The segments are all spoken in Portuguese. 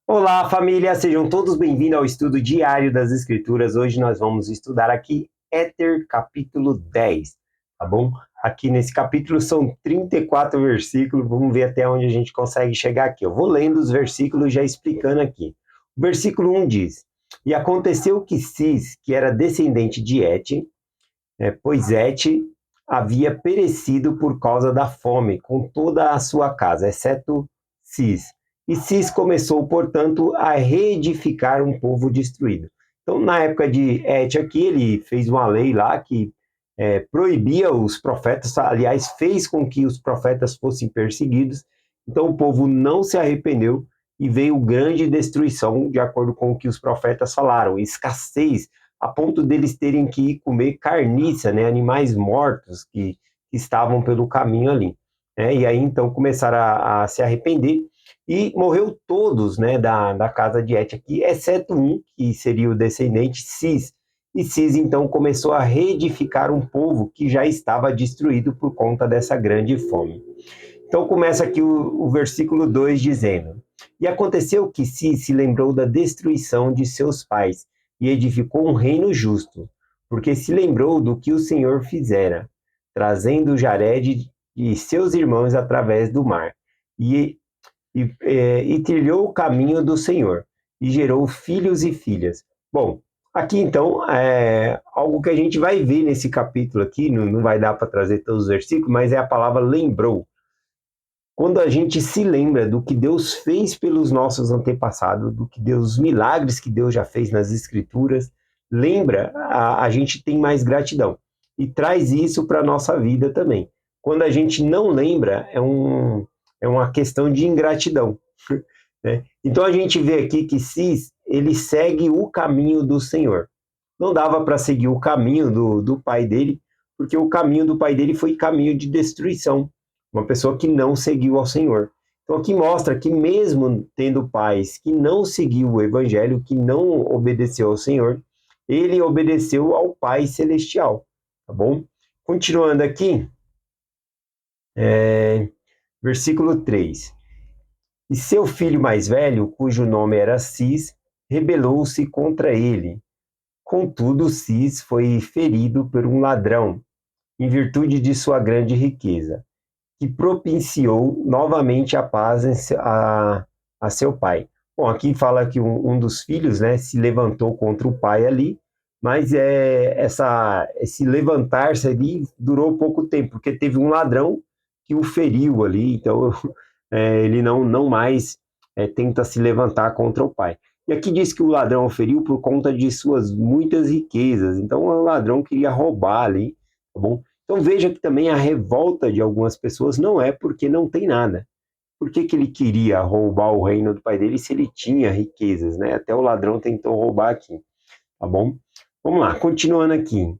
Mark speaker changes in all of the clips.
Speaker 1: Olá, família! Sejam todos bem-vindos ao estudo diário das Escrituras. Hoje nós vamos estudar aqui Éter, capítulo 10, tá bom? Aqui nesse capítulo são 34 versículos, vamos ver até onde a gente consegue chegar aqui. Eu vou lendo os versículos já explicando aqui. O versículo 1 diz: E aconteceu que Cis, que era descendente de Et, pois Et havia perecido por causa da fome com toda a sua casa, exceto Cis. E Cis começou, portanto, a reedificar um povo destruído. Então, na época de Et aqui, ele fez uma lei lá que proibia os profetas, aliás, fez com que os profetas fossem perseguidos. Então, o povo não se arrependeu e veio grande destruição, de acordo com o que os profetas falaram, escassez, a ponto deles terem que ir comer carniça, né, animais mortos que estavam pelo caminho ali. E aí, então, começaram a se arrepender e morreu todos, né, da casa de Et aqui, exceto um, que seria o descendente Cis. E Cis, então, começou a reedificar um povo que já estava destruído por conta dessa grande fome. Então, começa aqui o versículo 2 dizendo: E aconteceu que Cis se lembrou da destruição de seus pais e edificou um reino justo, porque se lembrou do que o Senhor fizera, trazendo Jared e seus irmãos através do mar. E trilhou o caminho do Senhor, e gerou filhos e filhas. Bom, aqui então, algo que a gente vai ver nesse capítulo aqui, não vai dar para trazer todos os versículos, mas é a palavra lembrou. Quando a gente se lembra do que Deus fez pelos nossos antepassados, do que Deus, os milagres que Deus já fez nas Escrituras, lembra, a gente tem mais gratidão. E traz isso para a nossa vida também. Quando a gente não lembra, é uma questão de ingratidão. Né? Então a gente vê aqui que Cis, ele segue o caminho do Senhor. Não dava para seguir o caminho do pai dele, porque o caminho do pai dele foi caminho de destruição, uma pessoa que não seguiu ao Senhor. Então aqui mostra que mesmo tendo pais que não seguiu o evangelho, que não obedeceu ao Senhor, ele obedeceu ao Pai Celestial, tá bom? Continuando aqui, versículo 3. E seu filho mais velho, cujo nome era Cis, rebelou-se contra ele. Contudo, Cis foi ferido por um ladrão, em virtude de sua grande riqueza, que propiciou novamente a paz a seu pai. Bom, aqui fala que um dos filhos, né, se levantou contra o pai ali, mas esse levantar-se ali durou pouco tempo, porque teve um ladrão que o feriu ali, então ele não mais tenta se levantar contra o pai. E aqui diz que o ladrão o feriu por conta de suas muitas riquezas, então o ladrão queria roubar ali, tá bom? Então veja que também a revolta de algumas pessoas não é porque não tem nada. Por que ele queria roubar o reino do pai dele se ele tinha riquezas, né? Até o ladrão tentou roubar aqui, tá bom? Vamos lá, continuando aqui.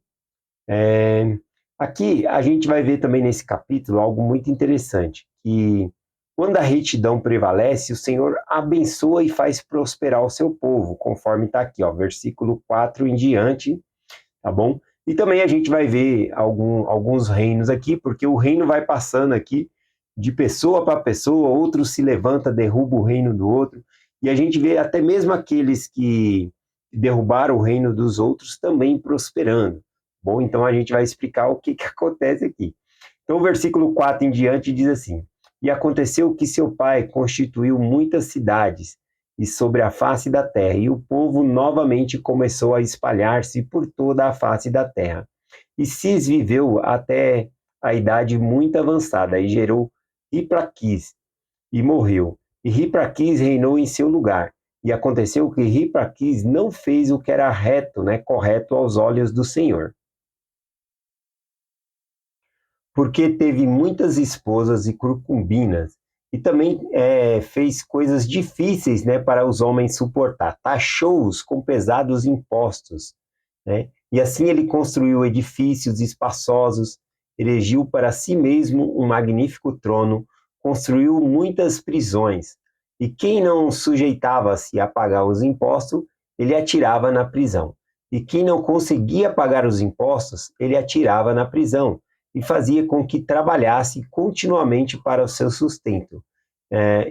Speaker 1: Aqui a gente vai ver também nesse capítulo algo muito interessante, que quando a retidão prevalece, o Senhor abençoa e faz prosperar o seu povo, conforme está aqui, ó, versículo 4 em diante, tá bom? E também a gente vai ver alguns reinos aqui, porque o reino vai passando aqui de pessoa para pessoa, outro se levanta, derruba o reino do outro, e a gente vê até mesmo aqueles que derrubaram o reino dos outros também prosperando. Bom, então a gente vai explicar o que acontece aqui. Então o versículo 4 em diante diz assim: E aconteceu que seu pai constituiu muitas cidades e sobre a face da terra, e o povo novamente começou a espalhar-se por toda a face da terra. E Cis viveu até a idade muito avançada, e gerou Ripraquis, e morreu. E Ripraquis reinou em seu lugar. E aconteceu que Ripraquis não fez o que era reto, né, correto aos olhos do Senhor, porque teve muitas esposas e concubinas, e também fez coisas difíceis, né, para os homens suportar, taxou-os com pesados impostos, né? E assim ele construiu edifícios espaçosos, erigiu para si mesmo um magnífico trono, construiu muitas prisões, e quem não sujeitava-se a pagar os impostos, ele atirava na prisão. E quem não conseguia pagar os impostos, ele atirava na prisão e fazia com que trabalhasse continuamente para o seu sustento.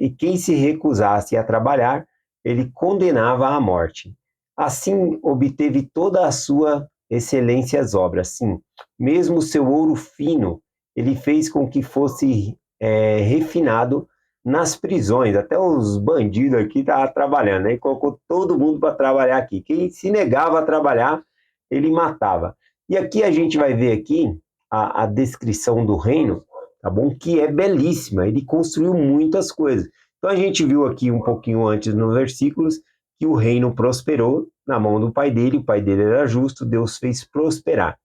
Speaker 1: E quem se recusasse a trabalhar, ele condenava à morte. Assim obteve toda a sua excelência as obras. Sim, mesmo o seu ouro fino, ele fez com que fosse refinado nas prisões. Até os bandidos aqui estavam trabalhando, né? Ele colocou todo mundo para trabalhar aqui. Quem se negava a trabalhar, ele matava. E aqui a gente vai ver aqui a descrição do reino, tá bom? Que é belíssima. Ele construiu muitas coisas. Então a gente viu aqui um pouquinho antes nos versículos que o reino prosperou na mão do pai dele, o pai dele era justo, Deus fez prosperar,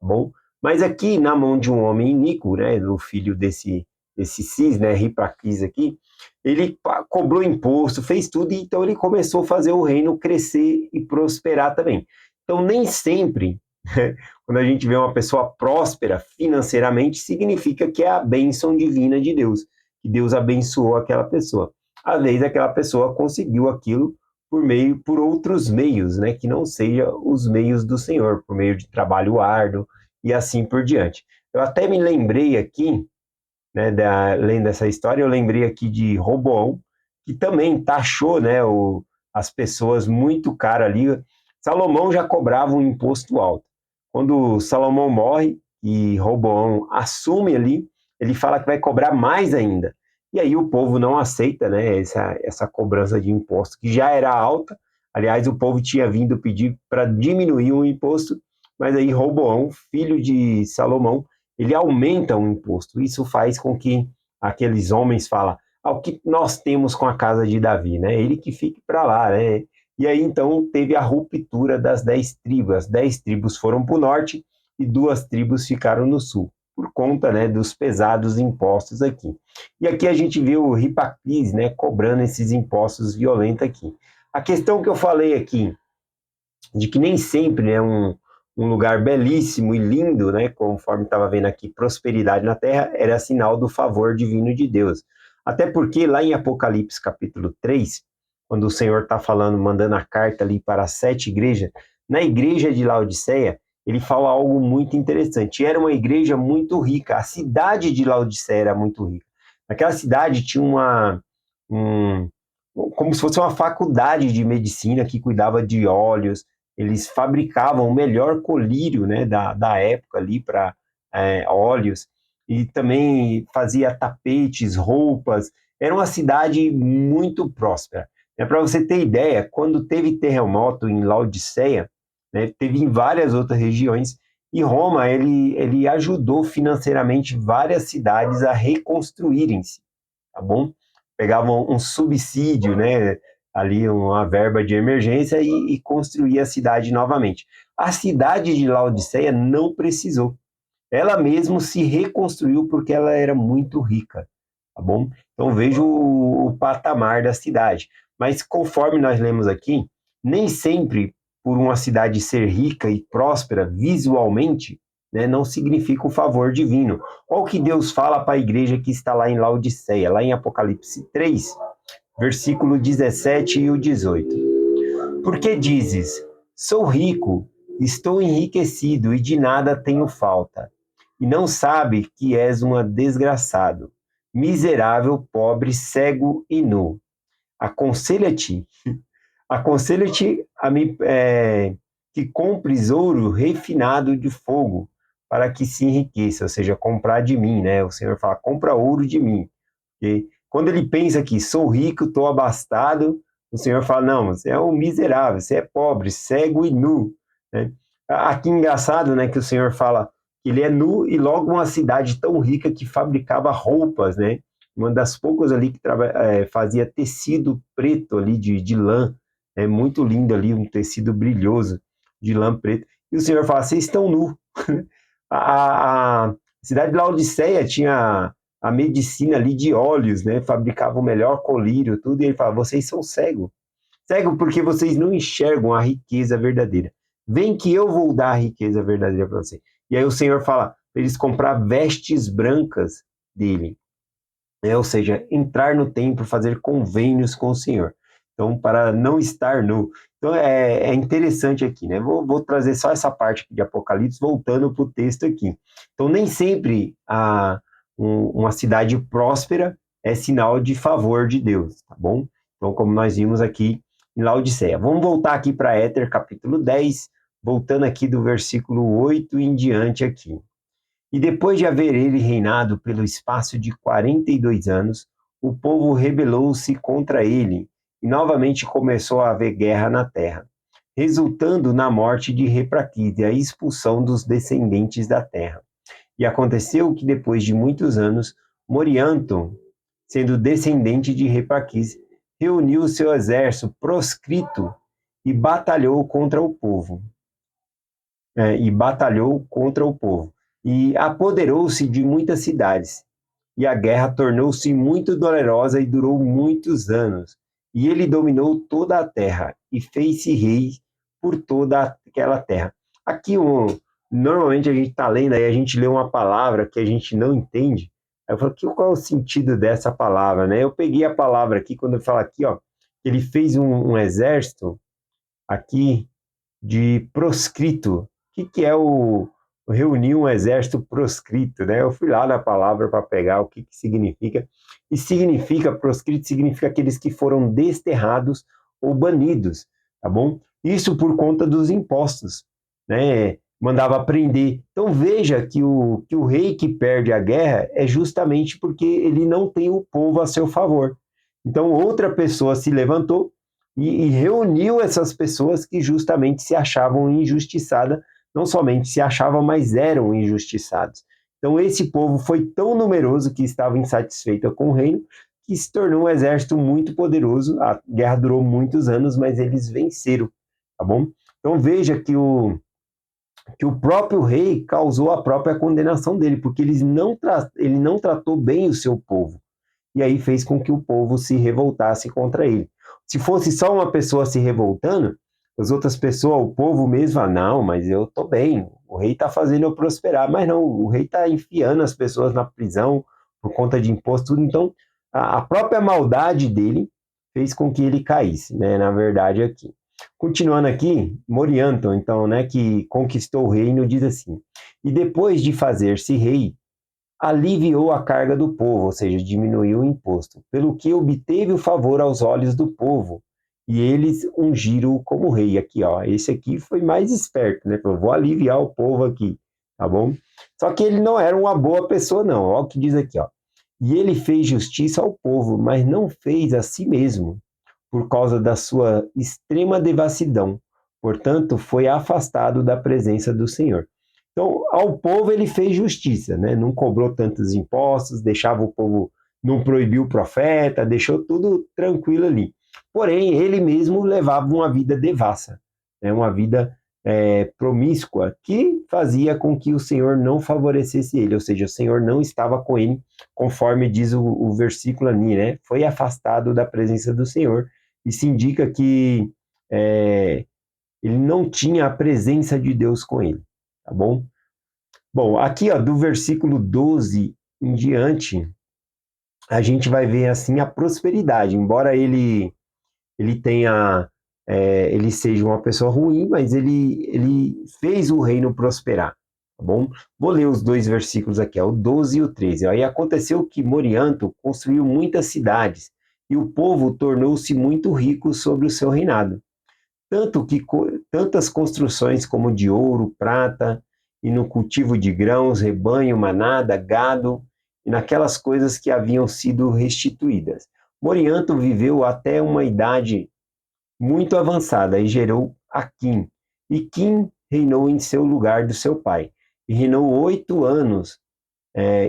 Speaker 1: tá bom? Mas aqui na mão de um homem iníquo, né, do filho desse Cis, né, Ripraquis aqui, ele cobrou imposto, fez tudo, e então ele começou a fazer o reino crescer e prosperar também. Então nem sempre, né, quando a gente vê uma pessoa próspera financeiramente, significa que é a bênção divina de Deus, que Deus abençoou aquela pessoa. Às vezes aquela pessoa conseguiu aquilo por outros meios, né, que não sejam os meios do Senhor, por meio de trabalho árduo e assim por diante. Eu até me lembrei aqui, né, além dessa história, eu lembrei aqui de Roboão, que também taxou, né, as pessoas muito caro ali. Salomão já cobrava um imposto alto. Quando Salomão morre e Roboão assume ali, ele fala que vai cobrar mais ainda. E aí o povo não aceita, né, essa cobrança de imposto, que já era alta. Aliás, o povo tinha vindo pedir para diminuir o imposto, mas aí Roboão, filho de Salomão, ele aumenta o imposto. Isso faz com que aqueles homens falem, o que nós temos com a casa de Davi, né? Ele que fique para lá, né? E aí então teve a ruptura das 10 tribos. As 10 tribos foram para o norte e 2 tribos ficaram no sul, por conta, né, dos pesados impostos aqui. E aqui a gente vê o Ripaquis, né, cobrando esses impostos violentos aqui. A questão que eu falei aqui, de que nem sempre é um lugar belíssimo e lindo, né, conforme estava vendo aqui, prosperidade na terra, era sinal do favor divino de Deus. Até porque lá em Apocalipse capítulo 3, quando o Senhor está falando, mandando a carta ali para as 7 igrejas, na igreja de Laodiceia, ele fala algo muito interessante. Era uma igreja muito rica, a cidade de Laodiceia era muito rica. Naquela cidade tinha um, como se fosse uma faculdade de medicina que cuidava de óleos, eles fabricavam o melhor colírio, né, da época ali para óleos, e também fazia tapetes, roupas. Era uma cidade muito próspera. Para você ter ideia, quando teve terremoto em Laodiceia, né, teve em várias outras regiões, e Roma ele ajudou financeiramente várias cidades a reconstruírem-se, tá bom? Pegavam um subsídio, né, ali uma verba de emergência e construir a cidade novamente. A cidade de Laodiceia não precisou. Ela mesma se reconstruiu porque ela era muito rica, tá bom? Então veja o patamar da cidade. Mas conforme nós lemos aqui, nem sempre por uma cidade ser rica e próspera visualmente, né, não significa o favor divino. Olha o que Deus fala para a igreja que está lá em Laodiceia, lá em Apocalipse 3, versículo 17 e o 18. Porque dizes, sou rico, estou enriquecido e de nada tenho falta, e não sabe que és um desgraçado, miserável, pobre, cego e nu. Aconselho-te, aconselho-te que compres ouro refinado de fogo, para que se enriqueça, ou seja, comprar de mim, né? O Senhor fala, compra ouro de mim. Porque quando ele pensa que sou rico, estou abastado, o Senhor fala, não, você é um miserável, você é pobre, cego e nu, né? Aqui engraçado, né, que o Senhor fala que ele é nu e logo uma cidade tão rica que fabricava roupas, né? Uma das poucas ali que fazia tecido preto ali de lã, é muito lindo ali, um tecido brilhoso de lã preto. E o Senhor fala, vocês estão nu. A cidade de Laodiceia tinha a medicina ali de óleos, né? Fabricava o melhor colírio, tudo, e ele fala, vocês são cegos. Cego porque vocês não enxergam a riqueza verdadeira. Vem que eu vou dar a riqueza verdadeira para você. E aí o Senhor fala para eles comprar vestes brancas dele, né? Ou seja, entrar no templo, fazer convênios com o Senhor. Então, para não estar nu. Então, é interessante aqui, né? Vou trazer só essa parte aqui de Apocalipse, voltando para o texto aqui. Então, nem sempre uma cidade próspera é sinal de favor de Deus, tá bom? Então, como nós vimos aqui em Laodiceia. Vamos voltar aqui para Éter, capítulo 10, voltando aqui do versículo 8 em diante aqui. E depois de haver ele reinado pelo espaço de 42 anos, o povo rebelou-se contra ele, e novamente começou a haver guerra na terra, resultando na morte de Repraquite e a expulsão dos descendentes da terra. E aconteceu que depois de muitos anos, Morianton, sendo descendente de Repraquis, reuniu seu exército proscrito e batalhou contra o povo. E apoderou-se de muitas cidades. E a guerra tornou-se muito dolorosa e durou muitos anos. E ele dominou toda a terra e fez-se rei por toda aquela terra. Aqui, normalmente a gente está lendo, aí a gente lê uma palavra que a gente não entende. Aí eu falo, qual é o sentido dessa palavra, né? Eu peguei a palavra aqui, quando eu falo aqui, ó, ele fez um exército aqui de proscrito. O que é reunir um exército proscrito, né? Eu fui lá na palavra para pegar o que significa. E proscrito significa aqueles que foram desterrados ou banidos, tá bom? Isso por conta dos impostos, né? Mandava prender. Então veja que o rei que perde a guerra é justamente porque ele não tem o povo a seu favor. Então outra pessoa se levantou e reuniu essas pessoas que justamente se achavam injustiçadas, não somente se achavam, mas eram injustiçados. Então esse povo foi tão numeroso que estava insatisfeito com o reino, que se tornou um exército muito poderoso. A guerra durou muitos anos, mas eles venceram, tá bom? Então veja que o próprio rei causou a própria condenação dele, porque ele não tratou bem o seu povo. E aí fez com que o povo se revoltasse contra ele. Se fosse só uma pessoa se revoltando, as outras pessoas, o povo mesmo, não, mas eu estou bem, o rei está fazendo eu prosperar. Mas não, o rei está enfiando as pessoas na prisão por conta de imposto, tudo. Então, a própria maldade dele fez com que ele caísse, né, na verdade aqui. Continuando aqui, Morianton, então, né, que conquistou o reino, diz assim: e depois de fazer-se rei, aliviou a carga do povo, ou seja, diminuiu o imposto, pelo que obteve o favor aos olhos do povo, e eles ungiram-o como rei. Aqui, ó, esse aqui foi mais esperto, né? Falou, vou aliviar o povo aqui, tá bom? Só que ele não era uma boa pessoa, não. Olha o que diz aqui, ó. E ele fez justiça ao povo, mas não fez a si mesmo, por causa da sua extrema devassidão. Portanto, foi afastado da presença do Senhor. Então, ao povo ele fez justiça, né? Não cobrou tantos impostos, deixava o povo, não proibiu o profeta, deixou tudo tranquilo ali. Porém, ele mesmo levava uma vida devassa, né? Uma vida promíscua, que fazia com que o Senhor não favorecesse ele, ou seja, o Senhor não estava com ele, conforme diz o versículo ali, né? Foi afastado da presença do Senhor. Isso indica que ele não tinha a presença de Deus com ele, tá bom? Bom, aqui ó, do versículo 12 em diante, a gente vai ver assim a prosperidade, embora ele tenha, ele seja uma pessoa ruim, mas ele fez o reino prosperar, tá bom? Vou ler os dois versículos aqui, ó, o 12 e o 13. Aí aconteceu que Morianto construiu muitas cidades, e o povo tornou-se muito rico sobre o seu reinado. Tantas construções como de ouro, prata, e no cultivo de grãos, rebanho, manada, gado, e naquelas coisas que haviam sido restituídas. Morianto viveu até uma idade muito avançada e gerou Aquim. E Quim reinou em seu lugar do seu pai. E reinou 8 anos,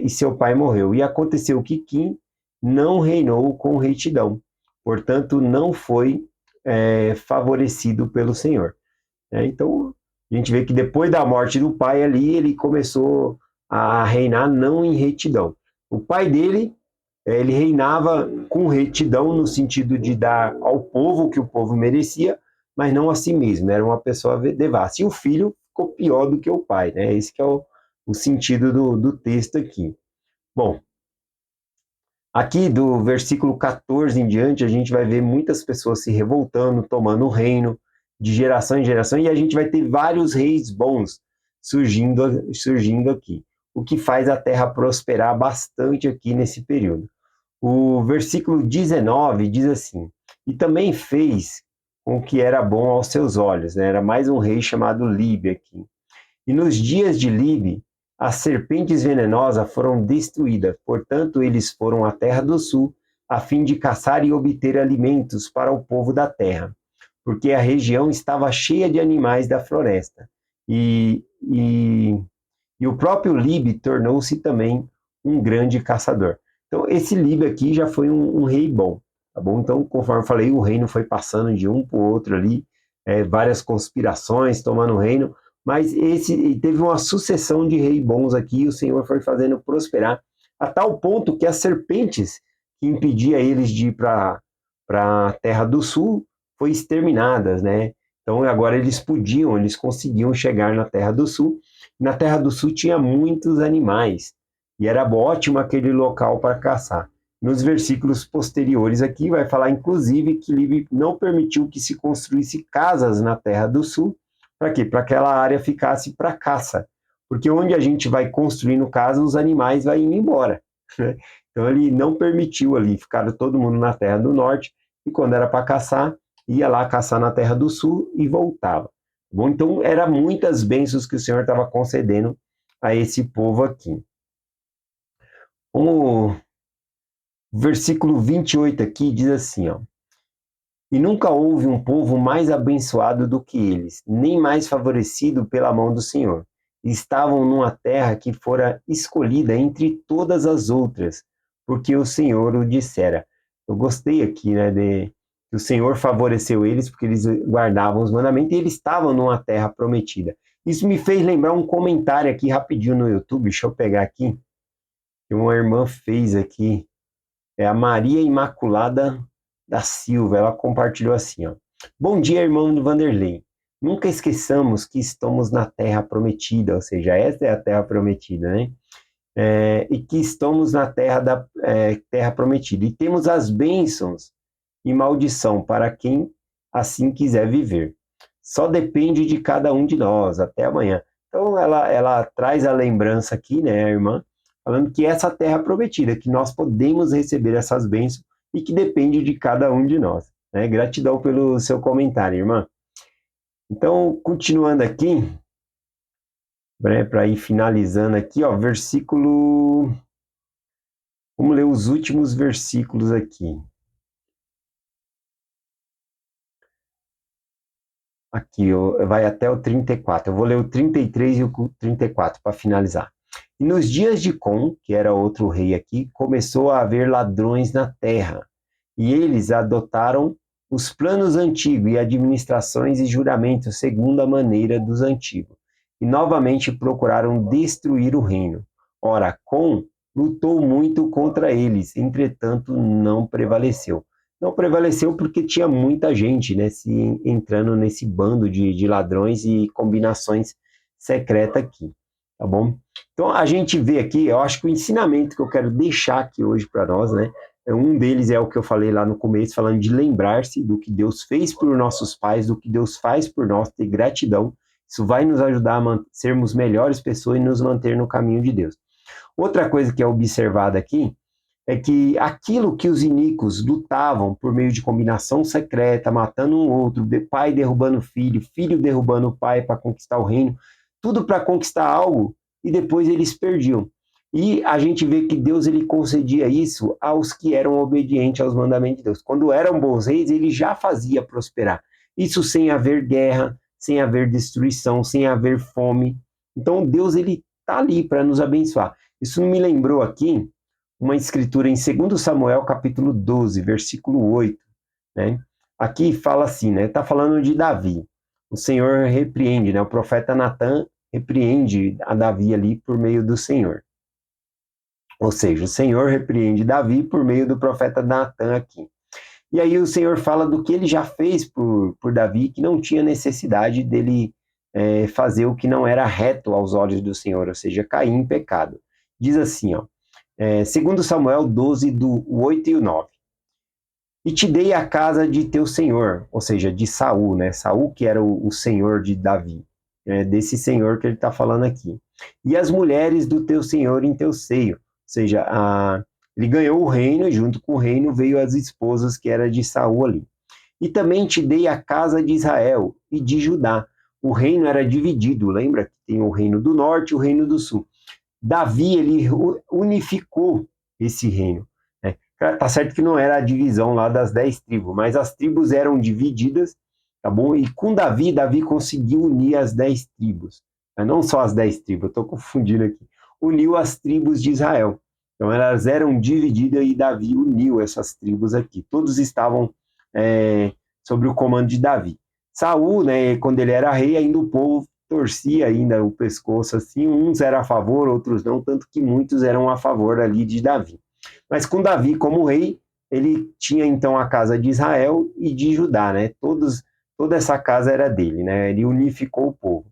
Speaker 1: e seu pai morreu. E aconteceu que Quim não reinou com retidão. Portanto, não foi favorecido pelo Senhor. Então, a gente vê que depois da morte do pai ali, ele começou a reinar não em retidão. O pai dele, ele reinava com retidão no sentido de dar ao povo o que o povo merecia, mas não a si mesmo, era uma pessoa devassa. E o filho ficou pior do que o pai, né? Esse que é o sentido do texto aqui. Bom, aqui do versículo 14 em diante, a gente vai ver muitas pessoas se revoltando, tomando o reino de geração em geração, e a gente vai ter vários reis bons surgindo aqui, o que faz a terra prosperar bastante aqui nesse período. O versículo 19 diz assim: e também fez com o que era bom aos seus olhos, né? Era mais um rei chamado Líbe aqui. E nos dias de Líbe, as serpentes venenosas foram destruídas, portanto, eles foram à terra do sul, a fim de caçar e obter alimentos para o povo da terra, porque a região estava cheia de animais da floresta. E o próprio Líbe tornou-se também um grande caçador. Então, esse Líbe aqui já foi um rei bom, tá bom? Então, conforme eu falei, o reino foi passando de um para o outro ali, várias conspirações tomando o reino, mas esse teve uma sucessão de reis bons aqui, e o Senhor foi fazendo prosperar, a tal ponto que as serpentes que impedia eles de ir para a terra do sul foi exterminadas, né? Então agora eles conseguiam chegar na terra do sul. Na terra do sul tinha muitos animais e era ótimo aquele local para caçar. Nos versículos posteriores aqui vai falar inclusive que Líbe não permitiu que se construísse casas na terra do sul. Para quê? Para que aquela área ficasse para caça. Porque onde a gente vai construindo casa, os animais vão indo embora. Né? Então ele não permitiu ali, ficaram todo mundo na terra do norte, e quando era para caçar, ia lá caçar na terra do sul e voltava. Bom, então eram muitas bênçãos que o Senhor estava concedendo a esse povo aqui. O versículo 28 aqui diz assim, ó: E nunca houve um povo mais abençoado do que eles, nem mais favorecido pela mão do Senhor. Estavam numa terra que fora escolhida entre todas as outras, porque o Senhor o dissera. Eu gostei aqui, né, de que o Senhor favoreceu eles porque eles guardavam os mandamentos e eles estavam numa terra prometida. Isso me fez lembrar um comentário aqui rapidinho no YouTube, deixa eu pegar aqui, que uma irmã fez aqui, é a Maria Imaculada da Silva, ela compartilhou assim, ó: Bom dia, irmão do Vanderlei. Nunca esqueçamos que estamos na terra prometida, ou seja, essa é a terra prometida, né? E que estamos na terra prometida. E temos as bênçãos e maldição para quem assim quiser viver. Só depende de cada um de nós. Até amanhã. Então, ela traz a lembrança aqui, né, a irmã, falando que essa terra prometida, que nós podemos receber essas bênçãos e que depende de cada um de nós. Né? Gratidão pelo seu comentário, irmã. Então, continuando aqui, né, para ir finalizando aqui, ó, versículo. Vamos ler os últimos versículos aqui. Aqui, vai até o 34. Eu vou ler o 33 e o 34 para finalizar. E nos dias de Com, que era outro rei aqui, começou a haver ladrões na terra. E eles adotaram os planos antigos e administrações e juramentos segundo a maneira dos antigos. E novamente procuraram destruir o reino. Ora, Com lutou muito contra eles, entretanto não prevaleceu. Não prevaleceu porque tinha muita gente, né, entrando nesse bando de ladrões e combinações secretas aqui, tá bom? Então a gente vê aqui, eu acho que o ensinamento que eu quero deixar aqui hoje para nós, né, um deles é o que eu falei lá no começo, falando de lembrar-se do que Deus fez por nossos pais, do que Deus faz por nós, ter gratidão. Isso vai nos ajudar a sermos melhores pessoas e nos manter no caminho de Deus. Outra coisa que é observada aqui é que aquilo que os iníquos lutavam por meio de combinação secreta, matando um outro, pai derrubando filho, filho derrubando o pai para conquistar o reino, tudo para conquistar algo, e depois eles perdiam. E a gente vê que Deus ele concedia isso aos que eram obedientes aos mandamentos de Deus. Quando eram bons reis, ele já fazia prosperar. Isso sem haver guerra, sem haver destruição, sem haver fome. Então Deus ele está ali para nos abençoar. Isso me lembrou aqui uma escritura em 2 Samuel, capítulo 12, versículo 8, né? Aqui fala assim, né? Está falando de Davi. O Senhor repreende, né? O profeta Natan repreende a Davi ali por meio do Senhor. Ou seja, o Senhor repreende Davi por meio do profeta Natan aqui. E aí o Senhor fala do que ele já fez por Davi, que não tinha necessidade dele fazer o que não era reto aos olhos do Senhor, ou seja, cair em pecado. Diz assim, ó, 2 Samuel 12, do 8 e o 9. E te dei a casa de teu senhor, ou seja, de Saul, né? Saul que era o senhor de Davi, desse senhor que ele está falando aqui. E as mulheres do teu senhor em teu seio, ou seja, ele ganhou o reino e junto com o reino veio as esposas que era de Saul ali. E também te dei a casa de Israel e de Judá. O reino era dividido, lembra que tem o reino do norte e o reino do sul. Davi, ele unificou esse reino. Né? Tá certo que não era a divisão lá das 10 tribos, mas as tribos eram divididas, tá bom? E com Davi, Davi conseguiu unir as 10 tribos. Mas não só as 10 tribos, eu estou confundindo aqui. Uniu as tribos de Israel. Então elas eram divididas e Davi uniu essas tribos aqui. Todos estavam sobre o comando de Davi. Saul, né, quando ele era rei, ainda o povo torcia ainda o pescoço assim, uns eram a favor, outros não, tanto que muitos eram a favor ali de Davi. Mas com Davi como rei, ele tinha então a casa de Israel e de Judá, né? Toda essa casa era dele, né? Ele unificou o povo.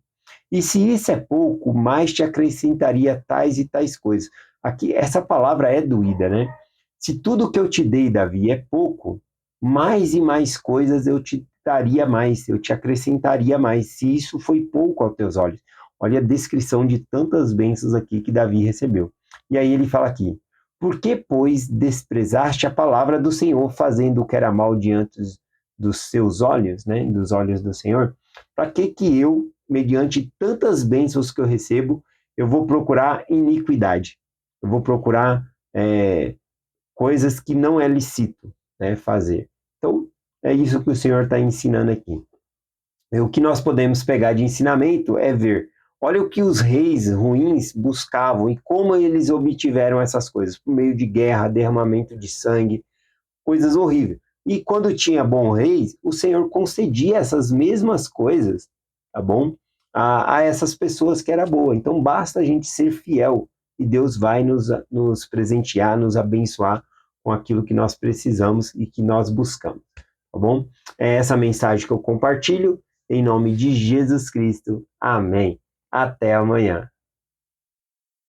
Speaker 1: E se isso é pouco, mais te acrescentaria tais e tais coisas. Aqui, essa palavra é doída, né? Se tudo que eu te dei, Davi, é pouco, mais e mais coisas eu te daria mais, eu te acrescentaria mais, se isso foi pouco aos teus olhos. Olha a descrição de tantas bênçãos aqui que Davi recebeu. E aí ele fala aqui, por que, pois, desprezaste a palavra do Senhor, fazendo o que era mal diante dos seus olhos, né, dos olhos do Senhor? Para que eu, mediante tantas bênçãos que eu recebo, eu vou procurar iniquidade? Eu vou procurar coisas que não é lícito, né, fazer. Então, é isso que o Senhor está ensinando aqui. O que nós podemos pegar de ensinamento é ver, olha o que os reis ruins buscavam e como eles obtiveram essas coisas, por meio de guerra, derramamento de sangue, coisas horríveis. E quando tinha bom reis, o Senhor concedia essas mesmas coisas, tá bom? A essas pessoas que era boa. Então basta a gente ser fiel e Deus vai nos presentear, nos abençoar com aquilo que nós precisamos e que nós buscamos, tá bom? É essa mensagem que eu compartilho em nome de Jesus Cristo. Amém. Até amanhã.